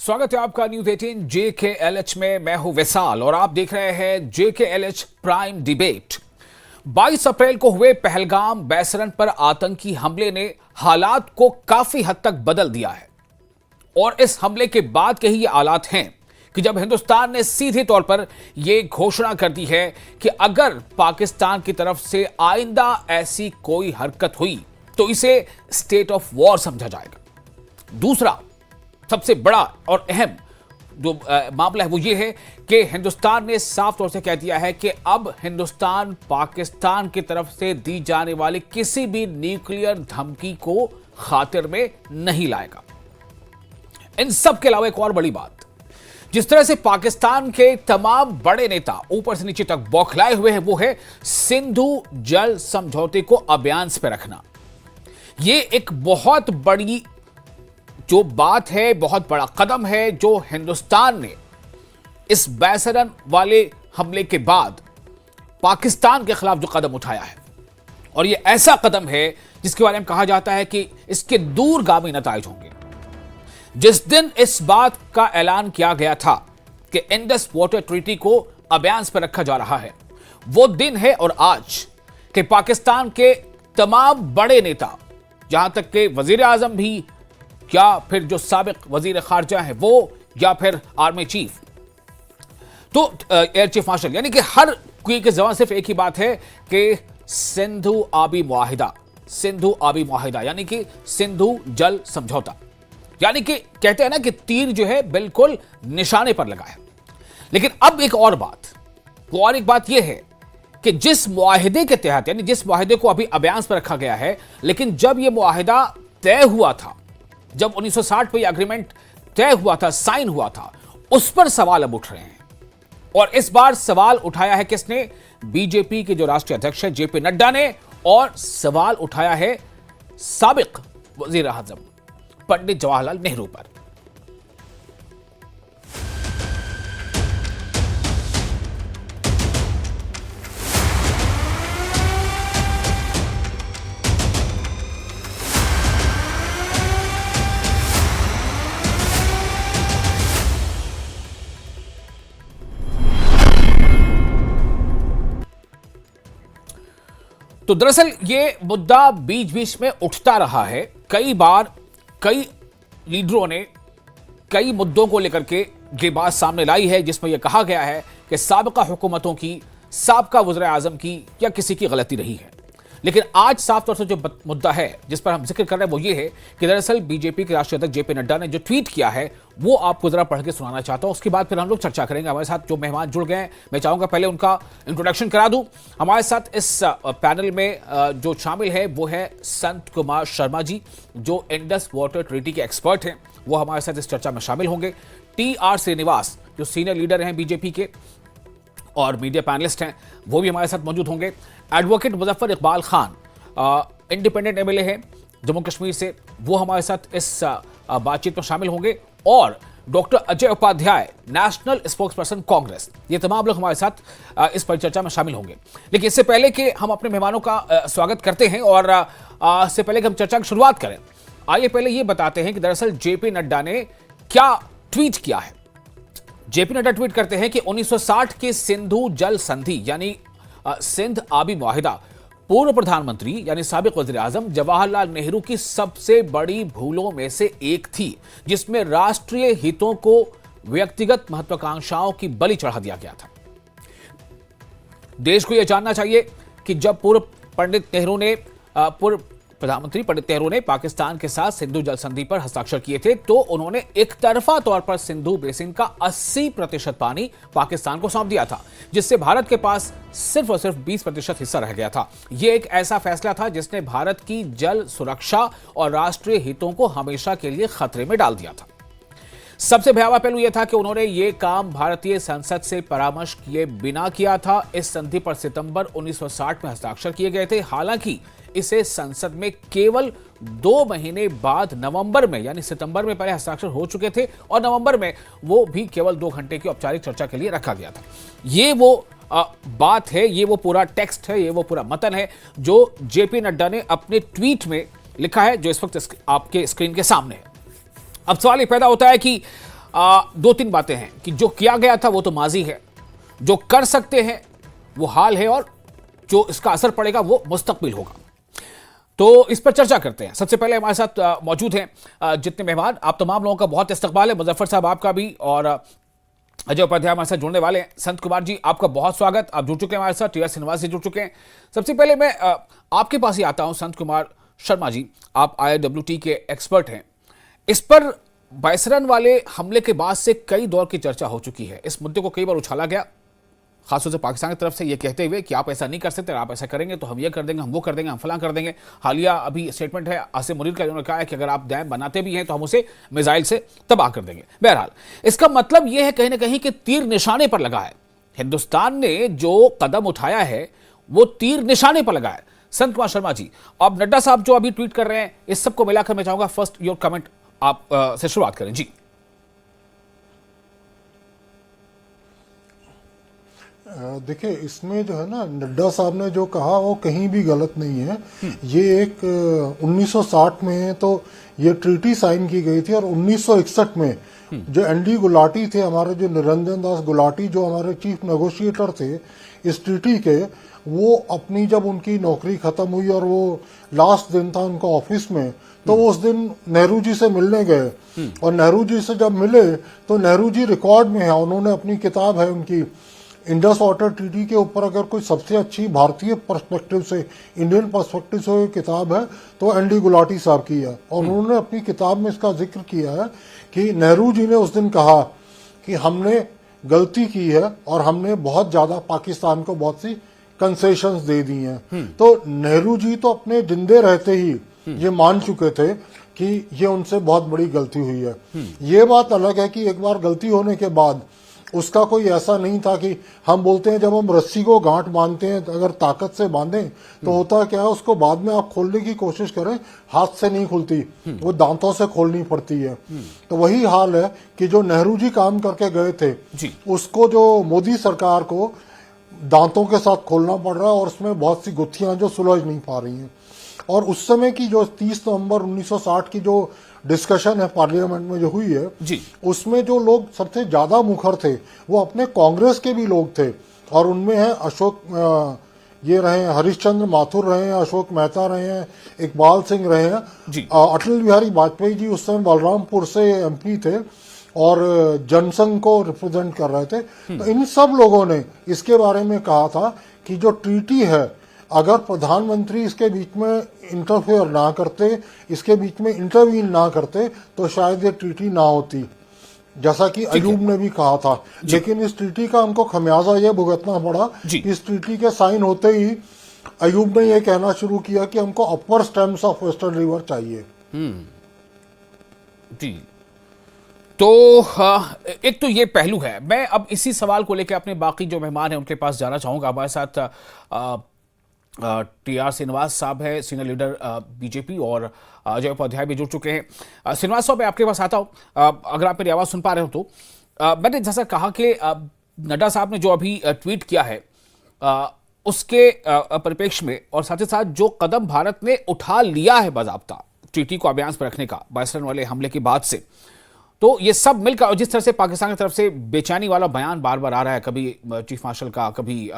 स्वागत है आपका न्यूज 18 JKLH में। मैं हूं विशाल और आप देख रहे हैं JKLH प्राइम डिबेट। 22 अप्रैल को हुए पहलगाम बैसरन पर आतंकी हमले ने हालात को काफी हद तक बदल दिया है और इस हमले के बाद के ही ये हालात हैं कि जब हिंदुस्तान ने सीधे तौर पर यह घोषणा कर दी है कि अगर पाकिस्तान की तरफ से आइंदा ऐसी कोई हरकत हुई तो इसे स्टेट ऑफ वॉर समझा जाएगा। दूसरा सबसे बड़ा और अहम जो मामला है वो ये है कि हिंदुस्तान ने साफ तौर से कह दिया है कि अब हिंदुस्तान पाकिस्तान की तरफ से दी जाने वाली किसी भी न्यूक्लियर धमकी को खातिर में नहीं लाएगा। इन सब के अलावा एक और बड़ी बात, जिस तरह से पाकिस्तान के तमाम बड़े नेता ऊपर से नीचे तक बौखलाए हुए हैं, वो है सिंधु जल समझौते को अभियान पे रखना। यह एक बहुत बड़ी जो बात है, बहुत बड़ा कदम है जो हिंदुस्तान ने इस बैसरन वाले हमले के बाद पाकिस्तान के खिलाफ जो कदम उठाया है, और यह ऐसा कदम है जिसके बारे में कहा जाता है कि इसके दूरगामी नताइज होंगे। जिस दिन इस बात का ऐलान किया गया था कि इंडस वाटर ट्रीटी को अभियान पर रखा जा रहा है, वो दिन है और आज कि पाकिस्तान के तमाम बड़े नेता, जहां तक के वजीर आजम भी, या फिर जो साबिक वजीर खारजा है वो, या फिर आर्मी चीफ, तो एयर चीफ मार्शल, यानी कि हर कोई के जवान सिर्फ एक ही बात है कि सिंधु आबी मुआहिदा यानी कि सिंधु जल समझौता, यानी कि कहते हैं ना कि तीर जो है बिल्कुल निशाने पर लगा है। लेकिन अब एक और बात यह है कि जिस मुआहिदे के तहत, यानी जिस मुआहिदे को अभी अभियान पर रखा गया है, लेकिन जब यह मुआहिदा तय हुआ था, जब 1960 पे एग्रीमेंट तय हुआ था, साइन हुआ था, उस पर सवाल अब उठ रहे हैं। और इस बार सवाल उठाया है किसने? बीजेपी के जो राष्ट्रीय अध्यक्ष है जेपी नड्डा ने, और सवाल उठाया है साबिक वजीर आजम पंडित जवाहरलाल नेहरू पर। तो दरअसल ये मुद्दा बीच बीच में उठता रहा है। कई बार कई लीडरों ने कई मुद्दों को लेकर के ये बात सामने लाई है, जिसमें यह कहा गया है कि साबिका हुकूमतों की, साबिका वज़ीर आज़म की या किसी की गलती रही है। लेकिन आज साफ तौर से जो मुद्दा है जिस पर हम जिक्र कर रहे हैं वो ये है कि दरअसल बीजेपी के राष्ट्रीय अध्यक्ष जेपी नड्डा ने जो ट्वीट किया है वो आपको जरा पढ़ के सुनाना चाहता हूं। उसके बाद फिर हम लोग चर्चा करेंगे। हमारे साथ जो मेहमान जुड़ गए हैं, मैं चाहूंगा पहले उनका इंट्रोडक्शन करा दूं। हमारे साथ इस पैनल में जो शामिल है वो है संत कुमार शर्मा जी, जो इंडस वाटर ट्रीटी के एक्सपर्ट हैं, वो हमारे साथ इस चर्चा में शामिल होंगे। TR श्रीनिवास जो सीनियर लीडर हैं बीजेपी के और मीडिया पैनलिस्ट हैं, वो भी हमारे साथ मौजूद होंगे। Advocate Muzaffar Iqbal Khan independent MLA हैं जम्मू कश्मीर से, वो हमारे साथ इस बातचीत में शामिल होंगे। और doctor Ajay Upadhyay, national spokesperson Congress, ये तमाम लोग हमारे साथ इस परिचर्चा में शामिल होंगे। लेकिन इससे पहले कि हम अपने मेहमानों का स्वागत करते हैं और इससे पहले कि हम चर्चा की शुरुआत करें, आइए पहले ये बताते हैं कि दरअसल जेपी नड्डा ने क्या ट्वीट किया है। जेपी नड्डा ट्वीट करते हैं कि 1960 के सिंधु जल संधि यानी सिंध आबी मुआहिदा पूर्व प्रधानमंत्री यानी साबिक वजीर आजम जवाहरलाल नेहरू की सबसे बड़ी भूलों में से एक थी, जिसमें राष्ट्रीय हितों को व्यक्तिगत महत्वाकांक्षाओं की बलि चढ़ा दिया गया था। देश को यह जानना चाहिए कि जब पूर्व प्रधानमंत्री पंडित नेहरू ने पाकिस्तान के साथ सिंधु जल संधि पर हस्ताक्षर किए थे, तो उन्होंने एक तरफा तौर पर सिंधु बेसिन का 80% पानी पाकिस्तान को सौंप दिया था, जिससे भारत के पास सिर्फ और सिर्फ 20% हिस्सा रह गया था। यह एक ऐसा फैसला था जिसने भारत की जल सुरक्षा और राष्ट्रीय हितों को हमेशा के लिए खतरे में डाल दिया था। सबसे भयावह पहलू यह था कि उन्होंने यह काम भारतीय संसद से परामर्श किए बिना किया था। इस संधि पर सितंबर 1960 में हस्ताक्षर किए गए थे। हालांकि इसे संसद में केवल 2 महीने बाद नवंबर में, यानी सितंबर में पहले हस्ताक्षर हो चुके थे और नवंबर में वो भी केवल 2 घंटे की औपचारिक चर्चा के लिए रखा गया था। ये वो बात है, ये वो पूरा टेक्स्ट है, ये वो पूरा मतन है जो जेपी नड्डा ने अपने ट्वीट में लिखा है, जो इस वक्त आपके स्क्रीन के सामने है। अब सवाल ये पैदा होता है कि दो तीन बातें हैं कि जो किया गया था वो तो माजी है, जो कर सकते हैं वो हाल है, और जो इसका असर पड़ेगा वो मुस्तकबिल होगा। तो इस पर चर्चा करते हैं। सबसे पहले हमारे साथ मौजूद हैं जितने मेहमान, आप तमाम लोगों का बहुत इस्तकबाल है, मुजफ्फर साहब आपका भी, और अजय उपाध्याय हमारे साथ जुड़ने वाले हैं। संत कुमार जी आपका बहुत स्वागत, आप जुड़ चुके हैं हमारे साथ, टी आर श्रीनिवास जी जुड़ चुके हैं। सबसे पहले मैं आपके पास ही आता हूं, संत कुमार शर्मा जी, आप IIWT के एक्सपर्ट हैं। इस पर बायसरन वाले हमले के बाद से कई दौर की चर्चा हो चुकी है, इस मुद्दे को कई बार उछाला गया, खासतौर से पाकिस्तान की तरफ से ये कहते हुए कि आप ऐसा नहीं कर सकते, आप ऐसा करेंगे तो हम ये कर देंगे, हम वो कर देंगे, हम फलां कर देंगे। हालिया अभी स्टेटमेंट है आसिम मुनीर का, जिन्होंने कहा है कि अगर आप डैम बनाते भी हैं तो हम उसे मिसाइल से तबाह कर देंगे। बहरहाल इसका मतलब यह है कहीं ना कहीं कि तीर निशाने पर लगा है। हिंदुस्तान ने जो कदम उठाया है वो तीर निशाने पर लगा है। संत कुमार शर्मा जी, अब नड्डा साहब जो अभी ट्वीट कर रहे हैं, इस सबको मिलाकर मैं चाहूंगा फर्स्ट योर कमेंट आप से शुरुआत करें जी। देखिए, इसमें जो है ना, नड्डा साहब ने जो कहा वो कहीं भी गलत नहीं है। ये एक 1960 में तो ये ट्रीटी साइन की गई थी, और 1961 में जो एनडी गुलाटी थे, हमारे जो निरंजन दास गुलाटी, जो हमारे चीफ नेगोशिएटर थे इस ट्रीटी के, वो अपनी जब उनकी नौकरी खत्म हुई और वो लास्ट दिन था उनका ऑफिस में, तो वो उस दिन नेहरू जी से मिलने गए, और नेहरू जी से जब मिले तो नेहरू जी रिकॉर्ड में है, उन्होंने अपनी किताब है उनकी इंडस वाटर ट्रीटी के ऊपर, अगर कोई सबसे अच्छी भारतीय पर्सपेक्टिव से, इंडियन पर्सपेक्टिव से किताब है तो एनडी गुलाटी साहब की है। और उन्होंने अपनी किताब में इसका जिक्र किया है कि नेहरू जी ने उस दिन कहा कि हमने गलती की है और हमने बहुत ज्यादा पाकिस्तान को बहुत सी कंसेशंस दे दी हैं। तो नेहरू जी तो अपने जिंदे रहते ही ये मान चुके थे कि ये उनसे बहुत बड़ी गलती हुई है। ये बात अलग है कि एक बार गलती होने के बाद उसका कोई ऐसा नहीं था कि हम बोलते हैं जब हम रस्सी को गांठ बांधते हैं, अगर ताकत से बांधें तो होता क्या है, उसको बाद में आप खोलने की कोशिश करें, हाथ से नहीं खुलती, वो दांतों से खोलनी पड़ती है। तो वही हाल है कि जो नेहरू जी काम करके गए थे उसको जो मोदी सरकार को दांतों के साथ खोलना पड़ रहा है, और उसमें बहुत सी गुत्थियां जो सुलझ नहीं पा रही हैं। और उस समय की जो 30 नवंबर 1960 की जो डिस्कशन है पार्लियामेंट में जो हुई है जी, उसमें जो लोग सबसे ज्यादा मुखर थे वो अपने कांग्रेस के भी लोग थे, और उनमें है अशोक, ये रहे हैं हरिश्चंद्र माथुर, रहे हैं अशोक मेहता, रहे हैं इकबाल सिंह, रहे हैं अटल बिहारी वाजपेयी जी उस समय बलरामपुर से MP थे और जनसंघ को रिप्रेजेंट कर रहे थे। तो इन सब लोगों ने इसके बारे में कहा था कि जो ट्रीटी है, अगर प्रधानमंत्री इसके बीच में इंटरफेयर ना करते, इसके बीच में इंटरवीन ना करते, तो शायद ये ट्रीटी ना होती, जैसा कि अयूब ने भी कहा था। लेकिन इस ट्रीटी का हमको खमियाजा ये भुगतना पड़ा। इस ट्रीटी के साइन होते ही अयूब ने ये कहना शुरू किया कि हमको अपर स्टेम्स ऑफ वेस्टर्न रिवर चाहिए। जी, तो एक तो ये पहलू है। मैं अब इसी सवाल को लेकर अपने बाकी जो मेहमान हैं उनके पास जाना चाहूंगा। हमारे साथ TR श्रीनिवास साहब है, सीनियर लीडर BJP, और अजय उपाध्याय भी जुड़ चुके हैं। श्रीनिवास साहब, मैं आपके पास आता हूँ, अगर आप मेरी आवाज़ सुन पा रहे हो तो। मैंने जैसा कहा कि नड्डा साहब ने जो अभी ट्वीट किया है उसके परिप्रेक्ष्य में, और साथ ही साथ जो कदम भारत ने उठा लिया है बाज़ाब्ता ट्रीटी को अभियान पर रखने का बायसरन वाले हमले के बाद से, तो ये सब मिलकर, और जिस तरह से पाकिस्तान की तरफ से बेचैनी वाला बयान बार बार आ रहा है, कभी चीफ मार्शल का, कभी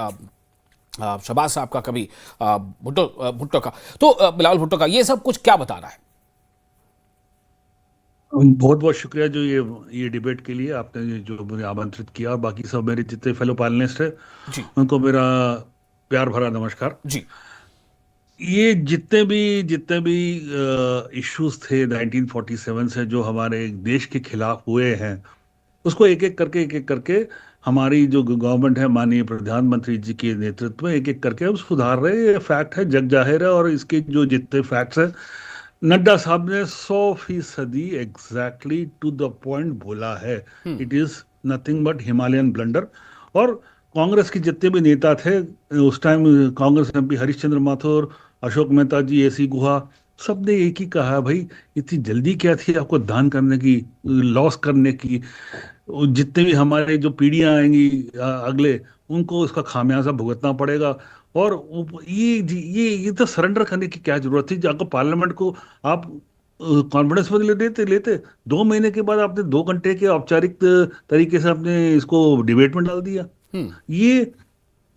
शहबाज साहब का, कभी भुट्टो का, तो बिलावल भुट्टो का, ये सब कुछ क्या बता रहा है? बहुत बहुत शुक्रिया जो ये डिबेट के लिए आपने जो मुझे आमंत्रित किया, और बाकी सब मेरे जितने फेलो पैनलिस्ट है उनको मेरा प्यार भरा नमस्कार जी। ये जितने भी इश्यूज थे 1947 से जो हमारे देश के खिलाफ हुए हैं, उसको एक एक करके हमारी जो गवर्नमेंट है, माननीय प्रधानमंत्री जी के नेतृत्व में एक एक करके हम सुधार रहे हैं। ये फैक्ट है, जग जाहिर है। और इसके जो जितने फैक्ट्स हैं, नड्डा साहब ने 100% एग्जैक्टली टू द पॉइंट बोला है। It is nothing but Himalayan blunder. और कांग्रेस के जितने भी नेता थे उस टाइम, कांग्रेस MP हरिश्चंद्र माथुर, अशोक मेहता जी, AC गुहा, सब ने एक ही कहा, भाई इतनी जल्दी क्या थी आपको दान करने की, लॉस करने की? जितने भी हमारे जो पीढ़ियां आएंगी अगले, उनको उसका खामियाजा भुगतना पड़ेगा। और ये तो सरेंडर करने की क्या जरूरत थी? आपको पार्लियामेंट को आप कॉन्फिडेंस में लेते लेते 2 महीने के बाद आपने 2 घंटे के औपचारिक तरीके से आपने इसको डिबेट में डाल दिया। ये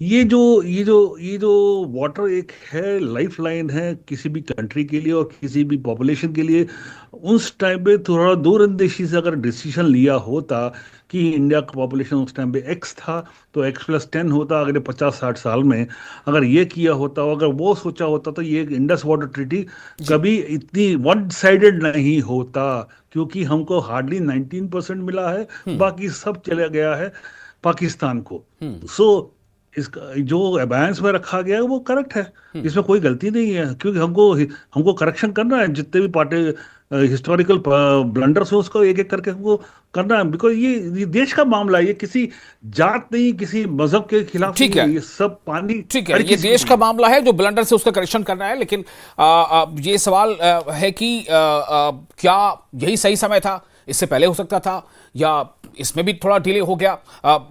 ये जो वाटर एक है, लाइफ लाइन है किसी भी कंट्री के लिए और किसी भी पॉपुलेशन के लिए। उस टाइम पे थोड़ा दूरंदेशी से अगर डिसीजन लिया होता कि इंडिया का पॉपुलेशन उस टाइम पे एक्स था, तो x+10 होता अगले 50-60 साल में। अगर ये किया होता, अगर वो सोचा होता, तो ये इंडस वाटर ट्रीटी कभी इतनी वन साइडेड नहीं होता, क्योंकि हमको हार्डली 19% मिला है, बाकी सब चला गया है पाकिस्तान को। सो इसका जो अबायंस में रखा गया है वो करेक्ट है, इसमें कोई गलती नहीं है, क्योंकि हमको हमको करेक्शन करना है। जितने भी पार्टी हिस्टोरिकल ब्लंडर्स हो उसको एक एक करके हमको करना है, बिकॉज ये देश का मामला है, ये किसी जात नहीं, किसी मजहब के खिलाफ ठीक नहीं है, ये सब पानी ठीक है, ये देश का मामला है, जो ब्लंडर से उसका करेक्शन करना है। लेकिन ये सवाल है कि क्या यही सही समय था, इससे पहले हो सकता था, या इसमें भी थोड़ा डिले हो गया?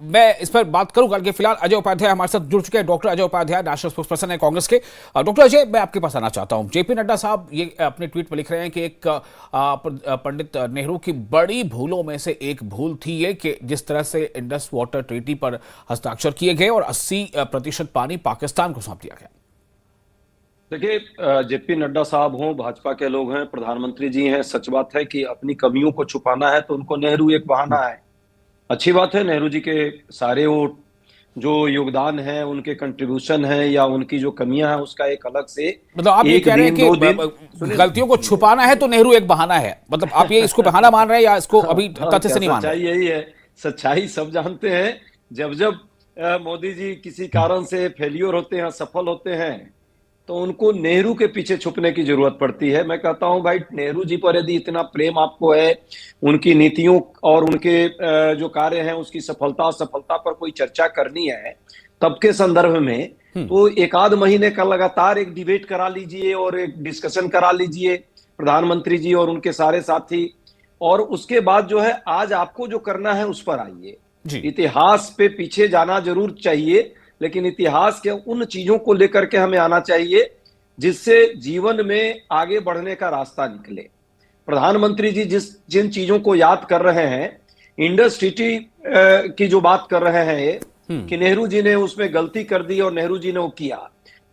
मैं इस पर बात करूंगा कि फिलहाल अजय उपाध्याय हमारे साथ जुड़ चुके हैं। Doctor Ajay Upadhyay national spokesperson है कांग्रेस के। डॉक्टर अजय, मैं आपके पास आना चाहता हूं। जेपी नड्डा साहब ये अपने ट्वीट पर लिख रहे हैं कि एक पंडित नेहरू की बड़ी भूलों में से एक भूल थी ये कि जिस तरह से इंडस वाटर ट्रीटी पर हस्ताक्षर किए गए और 80% पानी पाकिस्तान को सौंप दिया गया। देखिए, जेपी नड्डा साहब हों, भाजपा के लोग हैं, प्रधानमंत्री जी हैं, सच बात है कि अपनी कमियों को छुपाना है तो उनको नेहरू एक बहाना है। अच्छी बात है, नेहरू जी के सारे वो जो योगदान है, उनके कंट्रीब्यूशन है या उनकी जो कमियां हैं, उसका एक अलग से मतलब आप ये कह रहे हैं कि गलतियों को छुपाना है तो नेहरू एक बहाना है, मतलब आप ये इसको बहाना मान रहे हैं या इसको अभी तथ्य से नहीं मान रहे? सच्चाई यही है, सच्चाई सब जानते हैं। जब जब मोदी जी किसी कारण से फेलियर होते हैं, सफल होते हैं, तो उनको नेहरू के पीछे छुपने की जरूरत पड़ती है। मैं कहता हूं भाई, नेहरू जी पर यदि इतना प्रेम आपको है, उनकी नीतियों और उनके जो कार्य हैं उसकी सफलता पर कोई चर्चा करनी है तब के संदर्भ में, तो एक आध महीने का लगातार एक डिबेट करा लीजिए और एक डिस्कशन करा लीजिए प्रधानमंत्री जी और उनके सारे साथी, और उसके बाद जो है आज आपको जो करना है उस पर आइए। इतिहास पे पीछे जाना जरूर चाहिए, लेकिन इतिहास के उन चीजों को लेकर के हमें आना चाहिए जिससे जीवन में आगे बढ़ने का रास्ता निकले। प्रधानमंत्री जी जिन चीजों को याद कर रहे हैं, इंडस ट्रीटी की जो बात कर रहे हैं कि नेहरू जी ने उसमें गलती कर दी और नेहरू जी ने वो किया।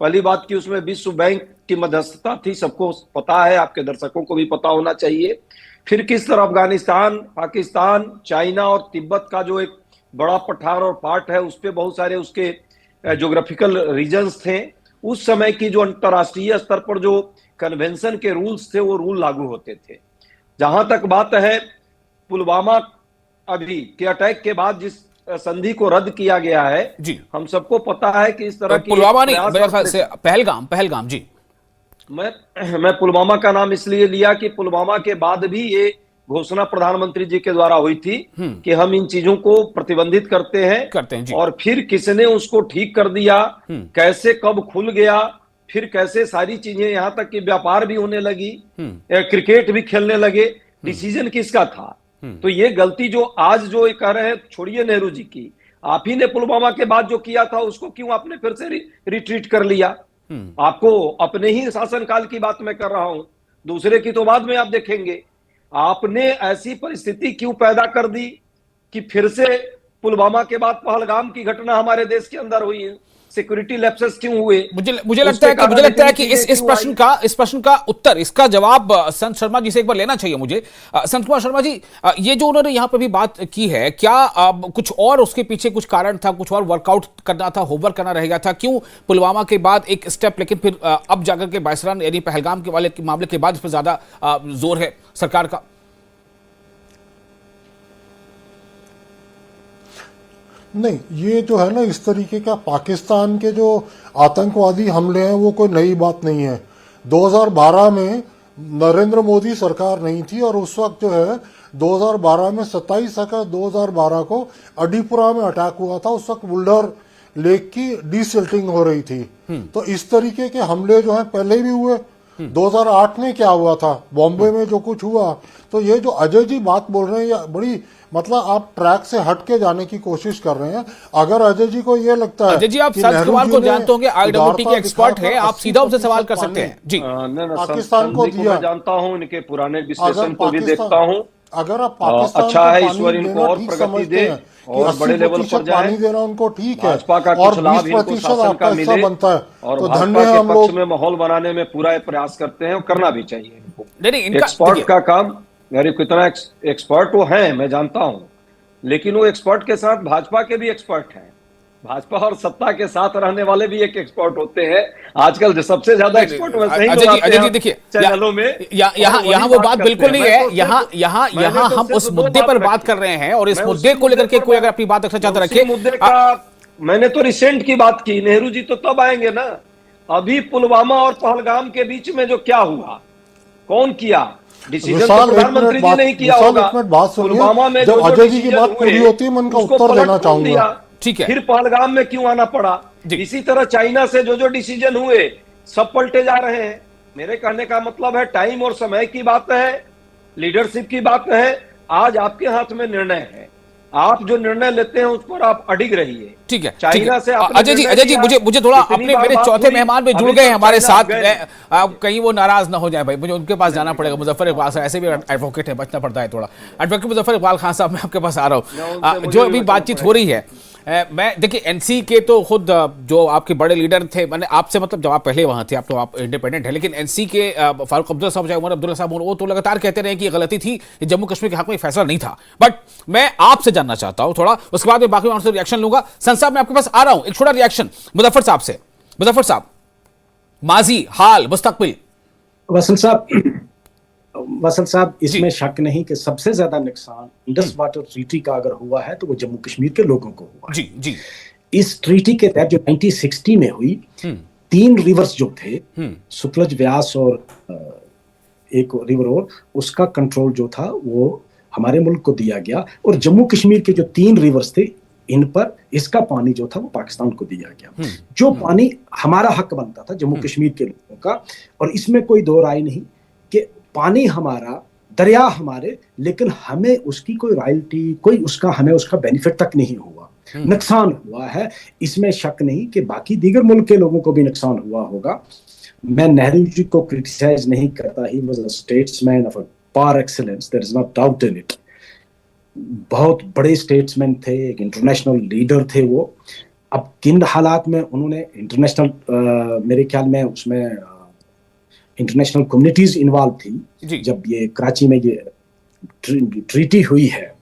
पहली बात कि उसमें विश्व बैंक की मध्यस्थता थी, सबको पता है, आपके दर्शकों को भी पता होना चाहिए। फिर किस तरह अफगानिस्तान, पाकिस्तान, चाइना और तिब्बत का जो एक बड़ा पठार और पार्ट है, उस पर बहुत सारे उसके ज्योग्राफिकल रीजन्स थे। उस समय की जो अंतर्राष्ट्रीय स्तर पर जो कन्वेंशन के रूल्स थे, वो रूल लागू होते थे। जहां तक बात है पुलवामा अभी के अटैक के बाद जिस संधि को रद्द किया गया है जी, हम सबको पता है कि इस तरह की पुलवामा नहीं, मेरे ख्याल से पहलगाम जी। मैं पुलवामा का नाम इसलिए लिया कि पुलवामा के बाद भी ये घोषणा प्रधानमंत्री जी के द्वारा हुई थी कि हम इन चीजों को प्रतिबंधित करते हैं जी। और फिर किसने उसको ठीक कर दिया, कैसे कब खुल गया, फिर कैसे सारी चीजें, यहां तक कि व्यापार भी होने लगी, क्रिकेट भी खेलने लगे, डिसीजन किसका था? तो ये गलती जो आज जो कह रहे हैं, छोड़िए नेहरू जी की, आप ही ने पुलवामा के बाद जो किया था उसको क्यों आपने फिर से रिट्रीट कर लिया? आपको अपने ही शासनकाल की बात मैं कर रहा हूं, दूसरे की तो बाद में आप देखेंगे। आपने ऐसी परिस्थिति क्यों पैदा कर दी कि फिर से पुलवामा के बाद पहलगाम की घटना हमारे देश के अंदर हुई है? सिक्योरिटी लैप्सेस क्यों हुए? मुझे लगता है कि इस प्रश्न का उत्तर, इसका जवाब संत शर्मा जी से एक बार लेना चाहिए मुझे। संत कुमार शर्मा जी, ये जो उन्होंने यहां पर भी बात की है, क्या कुछ और उसके पीछे कुछ कारण था, कुछ और वर्कआउट करना था, होमवर्क करना रह गया था? क्यों पुलवामा के बाद एक स्टेप, लेकिन फिर अब जाकर के बायसरान यानी पहलगाम के वाले मामले के बाद इस पर ज्यादा जोर है सरकार का? नहीं, ये जो है ना, इस तरीके का पाकिस्तान के जो आतंकवादी हमले हैं वो कोई नई बात नहीं है। 2012 में नरेंद्र मोदी सरकार नहीं थी और उस वक्त जो है 2012 में 27 अगस्त 2012 को अडीपुरा में अटैक हुआ था। उस वक्त बुल्डर लेक की डीसिल्टिंग हो रही थी। तो इस तरीके के हमले जो है पहले भी हुए 2008 में क्या हुआ था, बॉम्बे में जो कुछ हुआ। तो ये जो अजय जी बात बोल रहे हैं, ये बड़ी मतलब आप ट्रैक से हट के जाने की कोशिश कर रहे हैं। अगर अजय जी को ये लगता है, अजय जी, आप संत कुमार को जानते होंगे, IWT के एक्सपर्ट हैं, आप सीधा उनसे सवाल कर सकते हैं जी। पाकिस्तान को दिया, मैं जानता हूं, इनके पुराने विश्लेषण को भी देखता हूं। अगर आप पाकिस्तान अच्छा है, को ईश्वर पानी इनको देना और ठीक प्रगति समझते दे हैं और कि बड़े लेवल 80% पर जाए, पानी देना उनको ठीक है, भाजपा का और कुछ लाभ इनको 20% शासन आपका का हिस्सा मिले, बनता है, और तो भाजपा धन्य है के हम पक्ष लोग। में माहौल बनाने में पूरा प्रयास करते हैं और करना भी चाहिए इनको। नहीं, इनका एक्सपर्ट का काम, अरे कितना एक्सपर्ट वो हैं मैं जानता हूं, लेकिन वो एक्सपर्ट के साथ भाजपा के भी एक्सपर्ट हैं। भाजपा और सत्ता के साथ रहने वाले भी एक एक्सपर्ट होते हैं। आजकल जो सबसे ज्यादा एक्सपर्ट वैसे ही लोग आते हैं देखिए चैनलों में, यहाँ वो बात बिल्कुल नहीं है। यहाँ हम उस मुद्दे पर बात कर रहे हैं, और इस मुद्दे को लेकर के कोई अगर अपनी बात रखना चाहता रखिए। मुद्दे का मैंने तो रिसेंट की बात की, नेहरू जी तो तब आएंगे ना। अभी पुलवामा और पहलगाम के बीच में जो क्या हुआ, कौन किया डिसीजन? तो प्रधानमंत्री जी नहीं किया होगा। पुलवामा में जब अजय जी की बात पूरी होती है, मैं उनका उत्तर देना चाहूंगा। ठीक है, फिर पहलगाम में क्यों आना पड़ा? इसी तरह चाइना से जो जो डिसीजन हुए सब पलटे जा रहे हैं। मेरे कहने का मतलब है टाइम और समय की बात है, लीडरशिप की बात है। आज आपके हाथ में निर्णय है, आप जो निर्णय लेते हैं उस पर आप अडिग रहिए। ठीक है, चाइना से अजय जी मुझे थोड़ा अपने मेरे चौथे मेहमान भी जुड़ गए हमारे साथ। आप कहीं वो नाराज ना हो जाए भाई, मुझे उनके पास जाना पड़ेगा। मुजफ्फर इकबाल साहब ऐसे भी एडवोकेट है, बचना पड़ता है थोड़ा। एडवोकेट मुजफ्फर इकबाल खान साहब, मैं आपके पास आ रहा हूँ। जो अभी बातचीत हो रही है, मैं देखिए एनसी के तो खुद जो आपके बड़े लीडर थे, मैंने आपसे मतलब जब आप पहले वहां थे, आप तो आप इंडिपेंडेंट है, लेकिन एनसी के फारूक अब्दुल्ला साहब, उमर अब्दुल्ला साहब, वो तो लगातार कहते रहे कि गलती थी, जम्मू कश्मीर के हक में फैसला नहीं था। बट मैं आपसे जानना चाहता हूं थोड़ा, उसके बाद मैं बाकी से रिएक्शन लूंगा। संत साहब, मैं आपके पास आ रहा हूं, एक छोटा रिएक्शन मुजफ्फर साहब से। मुजफ्फर साहब, माजी, हाल, मुस्तकबिल। वसंत साहब, इसमें शक नहीं कि सबसे ज्यादा नुकसान इंडस वाटर ट्रीटी का अगर हुआ है तो वो जम्मू कश्मीर के लोगों को हुआ है। जी। इस ट्रीटी के तहत जो 1960 में हुई, 3 रिवर्स जो थे, सतलज, व्यास और एक रिवर, और उसका कंट्रोल जो था वो हमारे मुल्क को दिया गया। और जम्मू कश्मीर के जो 3 रिवर्स थे, इन पर इसका पानी जो था वो पाकिस्तान को दिया गया। जो पानी हमारा हक बनता था जम्मू कश्मीर के लोगों का, और इसमें कोई दो राय नहीं कि पानी हमारा, दरिया हमारे, लेकिन हमें उसकी कोई रॉयल्टी, कोई उसका, हमें उसका बेनिफिट तक नहीं हुआ। नुकसान हुआ है, इसमें शक नहीं कि बाकी दीगर मुल्क के लोगों को भी नुकसान हुआ होगा। मैं नेहरू जी को क्रिटिसाइज नहीं करता, he was a statesman of a par excellence, there is no doubt in it. बहुत बड़े स्टेट्समैन थे, एक इंटरनेशनल लीडर थे वो। अब किन हालात में उन्होंने इंटरनेशनल, मेरे ख्याल में उसमें इंटरनेशनल कम्युनिटीज इन्वॉल्व थी। जब ये कराची में ये ट्रीटी हुई है,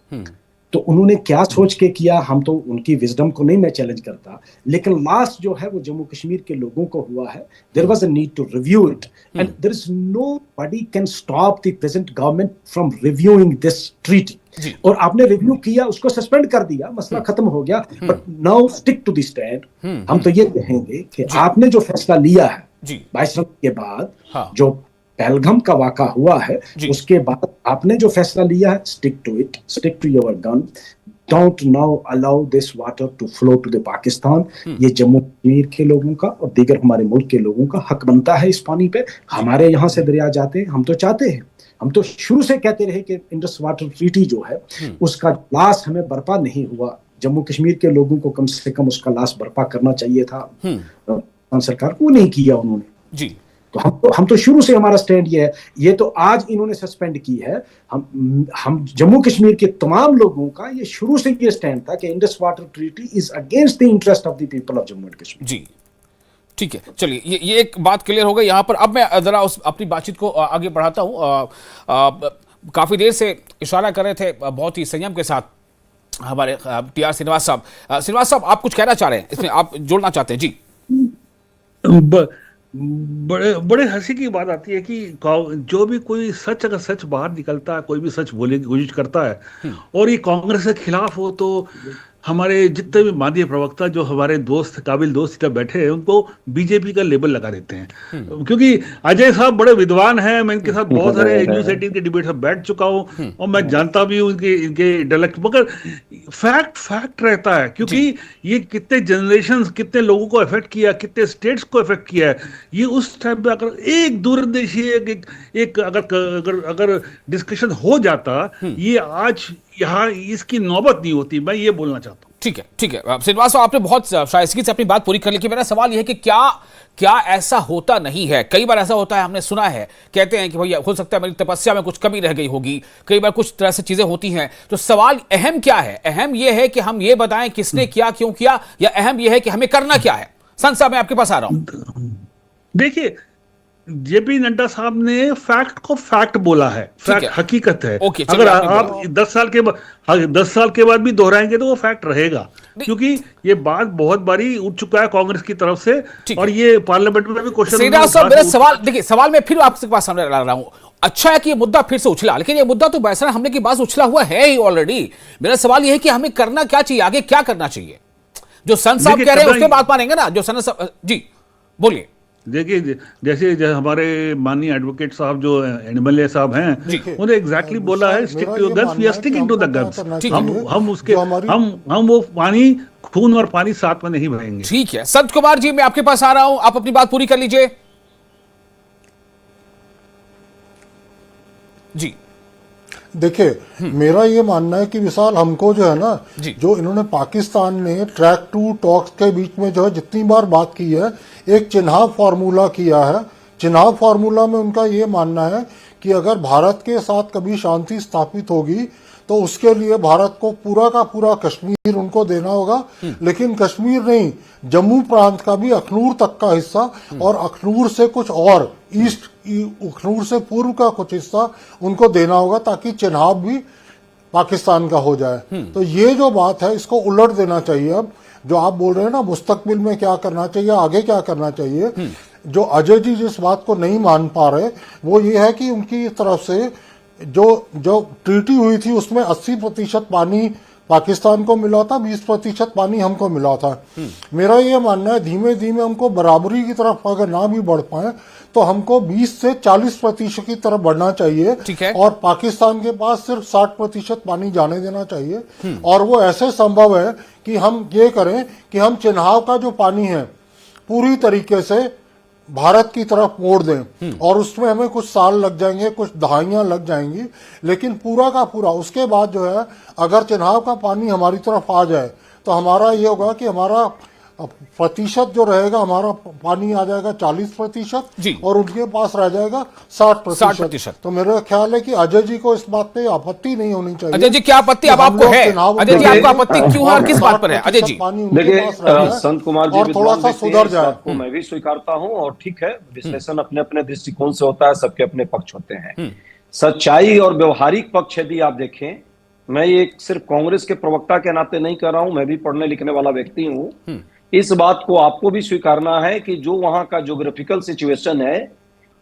तो उन्होंने क्या सोच के किया, हम तो उनकी विजडम को नहीं मैं चैलेंज करता, लेकिन लास्ट जो है वो जम्मू कश्मीर के लोगों को हुआ है। There was a need to review it, and there is nobody can stop the present government from reviewing this treaty. और आपने रिव्यू किया, उसको सस्पेंड कर दिया, मसला खत्म हो गया। But now stick to the stand. हम तो ये कहेंगे कि आपने जो फैसला लिया है 22 के बाद, जो पहलगाम का वाक़ा हुआ है, उसके बाद आपने जो फैसला लिया है, stick to it, stick to your gun, don't now allow this water to flow to the Pakistan. ये जम्मू कश्मीर के लोगों का और दीगर हमारे मुल्क के लोगों का हक बनता है इस पानी पे। हमारे यहाँ से दरिया जाते हैं, हम तो चाहते हैं, हम तो शुरू से कहते रहे कि इंडस वाटर ट्रीटी जो है उसका लाश हमें बर्पा नहीं हुआ। जम्मू कश्मीर के लोगों को कम से कम उसका लाश बर्पा करना चाहिए था, सरकार को नहीं किया उन्होंने जी। तो हम तो शुरू से हमारा स्टैंड ये है। ये तो आज इन्होंने सस्पेंड की है। हम जम्मू कश्मीर के तमाम लोगों का ये शुरू से ये स्टैंड था कि Indus water treaty is against the interest of the people of Jammu and Kashmir जी। ठीक है, चलिए ये एक बात क्लियर हो गई। यहाँ पर अब मैं जरा अपनी बातचीत को आगे बढ़ाता हूँ। काफी देर से इशारा कर रहे थे बहुत ही संयम के साथ हमारे टीआर श्रीनिवास साहब। श्रीनिवास साहब, आप कुछ कहना चाह रहे हैं, इसमें आप जोड़ना चाहते हैं जी? बड़े हंसी की बात आती है कि जो भी कोई सच, अगर सच बाहर निकलता है, कोई भी सच बोलने की कोशिश करता है और ये कांग्रेस के खिलाफ हो, तो हमारे जितने भी माननीय प्रवक्ता जो हमारे दोस्त काबिल दोस्त इधर बैठे हैं उनको बीजेपी का लेबल लगा देते हैं, क्योंकि अजय साहब बड़े विद्वान हैं, मैं इनके साथ बहुत सारे न्यूज18 के डिबेट में बैठ चुका हूं और मैं जानता भी हूं इनके इंटेलेक्ट, मगर फैक्ट रहता है, क्योंकि ये कितने जनरेशन कितने लोगों को इफेक्ट किया, कितने स्टेट्स को इफेक्ट किया है। ये उस टाइम पे अगर एक दूरदर्शी एक अगर डिस्कशन हो जाता, ये आज यहाँ इसकी नौबत नहीं होती। मैं ये बोलना चाहता हूँ। ठीक है श्रीनिवास साहब, आपने बहुत शाइस्तगी से अपनी बात पूरी कर ली कि मेरा सवाल यह है कि क्या ऐसा होता नहीं है? कई बार ऐसा होता है, हमने सुना है, कहते हैं कि भैया हो सकता है मेरी तपस्या में कुछ कमी रह गई होगी, कई बार कुछ तरह से चीजें होती हैं। तो सवाल अहम क्या है? अहम यह है कि हम ये बताएं किसने किया, क्यों किया, या अहम यह है कि हमें करना क्या है? संत साहब, मैं आपके पास आ रहा हूं। देखिए, जेपी नड्डा साहब ने फैक्ट को फैक्ट बोला है, फैक्ट हकीकत है। अगर आप 10 साल के बाद भी दोहराएंगे तो वो फैक्ट रहेगा, क्योंकि ये बात बहुत बारी उठ चुका है कांग्रेस की तरफ से, और ये पार्लियामेंट में भी क्वेश्चन। मेरा सवाल देखिए, सवाल मैं फिर आपके पास सामने ला रहा हूं। अच्छा है कि ये मुद्दा फिर से उछला, लेकिन ये मुद्दा तो बैसरा हमले के बाद उछला हुआ है ही ऑलरेडी। मेरा सवाल ये है कि हमें करना क्या चाहिए, आगे क्या करना चाहिए? जो संत साहब कह रहे हैं उसके बात मानेंगे ना? जो संत साहब जी बोलिए। देखिए, जैसे हमारे माननीय एडवोकेट साहब जो एनिमल साहब हैं, उन्होंने एग्जैक्टली बोला है, stick to the guns, we are sticking to the guns. हम वो पानी, खून और पानी साथ में नहीं बहेंगे। ठीक है संत कुमार जी, मैं आपके पास आ रहा हूं, आप अपनी बात पूरी कर लीजिए जी। देखिए, मेरा ये मानना है कि विशाल, हमको जो है ना, जो इन्होंने पाकिस्तान ने ट्रैक 2 टॉक्स के बीच में जो है जितनी बार बात की है, एक चिन्हाव फार्मूला किया है। चिन्हाव फार्मूला में उनका ये मानना है कि अगर भारत के साथ कभी शांति स्थापित होगी तो उसके लिए भारत को पूरा का पूरा कश्मीर उनको देना होगा, लेकिन कश्मीर नहीं, जम्मू प्रांत का भी अखनूर तक का हिस्सा, और अखनूर से कुछ और अखनूर से पूर्व का कुछ हिस्सा उनको देना होगा, ताकि चिन्हाव भी पाकिस्तान का हो जाए। तो ये जो बात है, इसको उलट देना चाहिए। अब जो आप बोल रहे हैं ना, मुस्तकबिल में क्या करना चाहिए, आगे क्या करना चाहिए, जो अजय जी जिस बात को नहीं मान पा रहे, वो ये है कि उनकी तरफ से जो ट्रीटी हुई थी उसमें 80% पानी पाकिस्तान को मिला था, 20% पानी हमको मिला था। मेरा ये मानना है, धीमे धीमे हमको बराबरी की तरफ अगर ना भी बढ़ पाए तो हमको 20 से 40% की तरफ बढ़ना चाहिए, और पाकिस्तान के पास सिर्फ 60% पानी जाने देना चाहिए। और वो ऐसे संभव है कि हम ये करें कि हम चिन्हाव का जो पानी है पूरी तरीके से भारत की तरफ मोड़ दें, और उसमें हमें कुछ साल लग जाएंगे, कुछ दहाइयां लग जाएंगी, लेकिन पूरा का पूरा उसके बाद जो है, अगर चिन्हाव का पानी हमारी तरफ आ जाए तो हमारा ये होगा कि हमारा प्रतिशत जो रहेगा, हमारा पानी आ जाएगा 40% और उनके पास रह जाएगा 60%। तो मेरा ख्याल है कि अजय जी को इस बात पे आपत्ति नहीं होनी चाहिए। अजय जी, क्या आपत्ति अब आपको है? अजय जी, आपको आपत्ति क्यों है और किस बात पर है? अजय जी देखिए, संत कुमार जी और थोड़ा सा सुधर जाए, आपको मैं भी स्वीकारता हूँ, और ठीक है, विश्लेषण अपने अपने दृष्टिकोण से होता है, सबके अपने पक्ष होते हैं। सच्चाई और व्यवहारिक पक्ष यदि आप देखें, मैं ये सिर्फ कांग्रेस के प्रवक्ता के नाते नहीं कर रहा हूं, मैं भी पढ़ने लिखने वाला व्यक्ति हूं। इस बात को आपको भी स्वीकारना है कि जो वहां का ज्योग्राफिकल सिचुएशन है,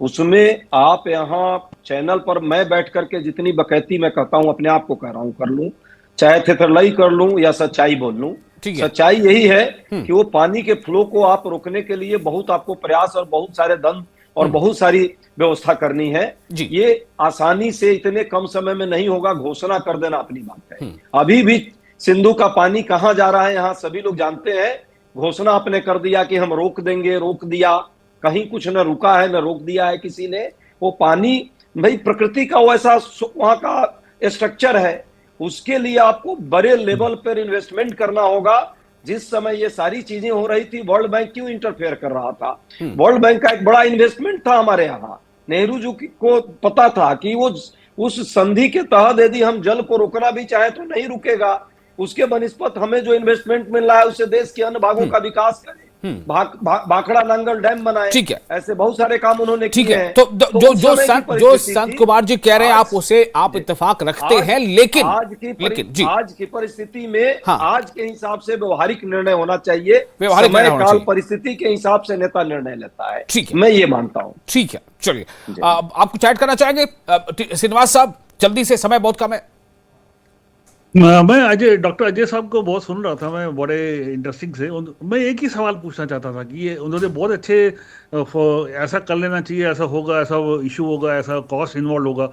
उसमें आप यहाँ चैनल पर मैं बैठ करके जितनी बकैती मैं कहता हूं, अपने आप को कह रहा हूं, कर लूं, चाहे थेथरलई कर लूं या सच्चाई बोल लूं, सच्चाई यही है कि वो पानी के फ्लो को आप रोकने के लिए बहुत आपको प्रयास और बहुत सारे धन और बहुत सारी व्यवस्था करनी है। ये आसानी से इतने कम समय में नहीं होगा, घोषणा कर देना अपनी बात है। अभी भी सिंधु का पानी कहां जा रहा है, यहाँ सभी लोग जानते हैं। घोषणा आपने कर दिया कि हम रोक देंगे, रोक दिया, कहीं कुछ न रुका है न रोक दिया है किसी ने। वो पानी भाई प्रकृति का वैसा वहां का स्ट्रक्चर है, उसके लिए आपको बड़े लेवल पर इन्वेस्टमेंट करना होगा। जिस समय ये सारी चीजें हो रही थी, वर्ल्ड बैंक क्यों इंटरफेयर कर रहा था? वर्ल्ड बैंक का एक बड़ा इन्वेस्टमेंट था हमारे यहाँ। नेहरू जी को पता था कि वो उस संधि के तहत यदि हम जल को रोकना भी चाहे तो नहीं रुकेगा, उसके बनिस्पत हमें जो इन्वेस्टमेंट मिल रहा है उससे देश के अन्य भागों का विकास करें, भाखड़ा नांगल डैम बनाए, ऐसे बहुत सारे काम उन्होंने किए हैं। तो जो संत कुमार जी कह रहे हैं, आप इत्तेफाक रखते हैं, लेकिन आज की परिस्थिति में आज के हिसाब से व्यवहारिक निर्णय होना चाहिए। समय काल परिस्थिति के हिसाब से नेता निर्णय लेता है, मैं ये मानता हूँ। ठीक है, चलिए, आप कुछ ऐड करना चाहेंगे श्रीनिवास साहब? जल्दी से, समय बहुत कम है। मैं अजय, डॉक्टर अजय साहब को बहुत सुन रहा था मैं, बड़े इंटरेस्टिंग से। मैं एक ही सवाल पूछना चाहता था कि ये उन्होंने बहुत अच्छे ऐसा कर लेना चाहिए, ऐसा होगा, ऐसा इशू होगा, ऐसा कॉस्ट इन्वॉल्व होगा,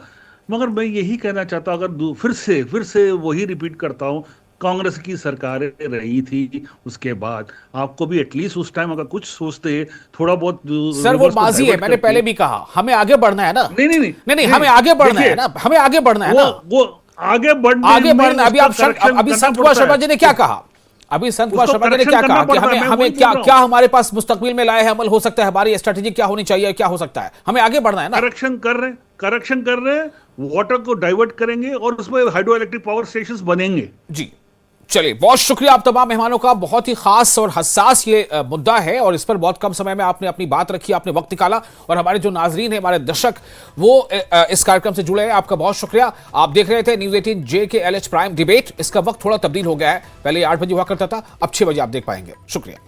मगर मैं यही कहना चाहता, अगर फिर से वही रिपीट करता हूँ, कांग्रेस की सरकारें रही थी उसके बाद, आपको भी एटलीस्ट उस टाइम अगर कुछ सोचते, थोड़ा बहुत सर वो माजी है, मैंने पहले भी कहा हमें आगे बढ़ना है ना। नहीं नहीं नहीं नहीं, हमें आगे बढ़ना है ना, हमें आगे बढ़ना है ना, वो आगे बढ़ना। अभी आप अभी संत कुमार शर्मा जी ने क्या कहा, अभी संत कुमार शर्मा जी ने क्या कहा कि हमें क्या हमारे पास मुस्तकबिल में लाए हैं, अमल हो सकता है, हमारी स्ट्रेटेजी क्या होनी चाहिए, क्या हो सकता है, हमें आगे बढ़ना है ना। करेक्शन कर रहे हैं, वाटर को डाइवर्ट करेंगे और उसमें हाइड्रो इलेक्ट्रिक पावर स्टेशंस बनेंगे। जी चलिए, बहुत शुक्रिया आप तमाम मेहमानों का। बहुत ही खास और हसास ये मुद्दा है और इस पर बहुत कम समय में आपने अपनी बात रखी, आपने वक्त निकाला और हमारे जो नाजरीन है, हमारे दर्शक, वो इस कार्यक्रम से जुड़े हैं। आपका बहुत शुक्रिया। आप देख रहे थे न्यूज़ 18 JKLH प्राइम डिबेट। इसका वक्त थोड़ा तब्दील हो गया है, पहले 8 बजे हुआ करता था, अब 6 बजे आप देख पाएंगे। शुक्रिया।